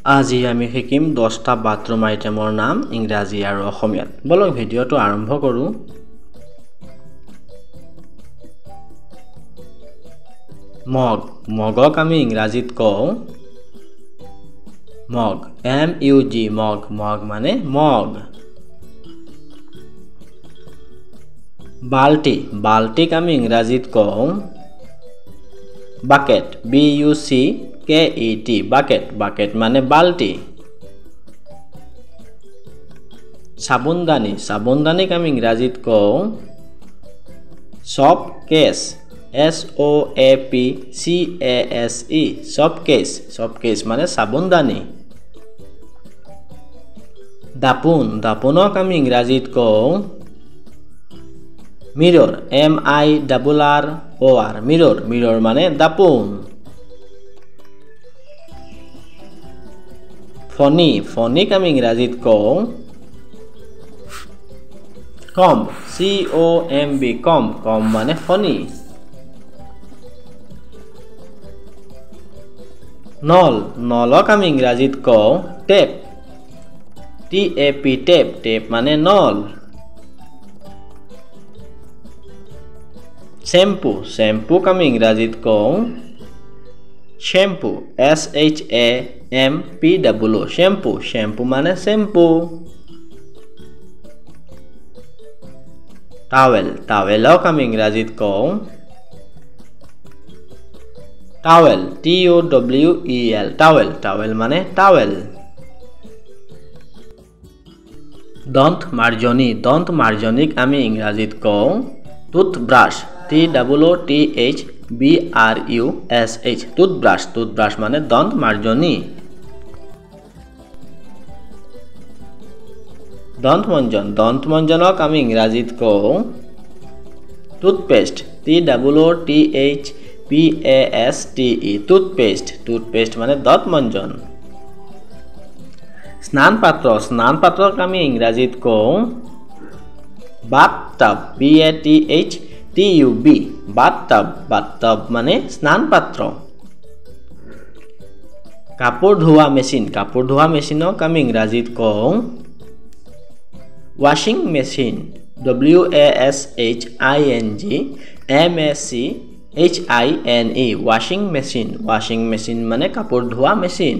আজি আমি শিকিম 10টা বাথৰুম আইটেমৰ নাম ইংৰাজী আৰু অসমীয়াত। বলক ভিডিঅটো আৰম্ভ কৰো। মগ, মগক আমি ইংৰাজীত কওঁ মগ, MUG, মগ, মগ মানে মগ। বাল্টি, বাল্টিক আমি ইংৰাজীত কওঁ বাকেট, BUCKET, বাকেট, বাকেট মানে বাল্টি। সাবুনদানি, সাবুনদানিক আমি ইংৰাজীত কওঁ সপ কেছ, SOAPCASE, সপ কেছ, সপ কেছ মানে সাবুনদানি। দাপোন, দাপোনক আমি ইংৰাজীত কওঁ মিৰৰ, MIRROR, মিৰৰ, মিৰৰ মানে দাপোন। ফণি, ফণিক আমি ইংৰাজীত কওঁ কম্ব, COMB, কম্ব, কম্ব মানে ফণি। নল, নলক আমি ইংৰাজীত কওঁ টেপ, TAP, টেপ, টেপ মানে নল। শ্যাম্পু, শ্যাম্পুক আমি ইংৰাজীত কওঁ শ্যাম্পু, SHAMPW, শ্যাম্পু, শ্যাম্পু মানে শ্যাম্পু। টাৱেল, টাৱেলক আমি ইংৰাজীত কওঁ টাৱেল, TOWEL, টাৱেল, টাৱেল মানে টাৱেল। দন্ত মাৰ্জনী, দন্ত মাৰ্জনীক আমি ইংৰাজীত কওঁ টুথব্ৰাছ, TOOTHBRUSH, টুথব্ৰাছ, টুথব্ৰাছ মানে দন্ত মাৰ্জনী। দন্তমঞ্জন, দন্তমঞ্জনক আমি ইংৰাজীত কওঁ টুথপেষ্ট, TOOTHPASTE, টুথপেষ্ট, টুথপেষ্ট মানে দন্তমঞ্জন। স্নান পাত্ৰ, স্নান পাত্ৰক আমি ইংৰাজীত কওঁ বাথটাব, BATHTUB, বাথটাব, বাথটাব মানে স্নান পাত্ৰ। কাপোৰ ধোৱা মেচিন, কাপোৰ ধোৱা মেচিনক আমি ইংৰাজীত কওঁ ৱাশ্বিং মেচিন, WASHING MECHINE, ৱাশ্বিং মেচিন, ৱাশ্বিং মেচিন মানে কাপোৰ ধোৱা মেচিন।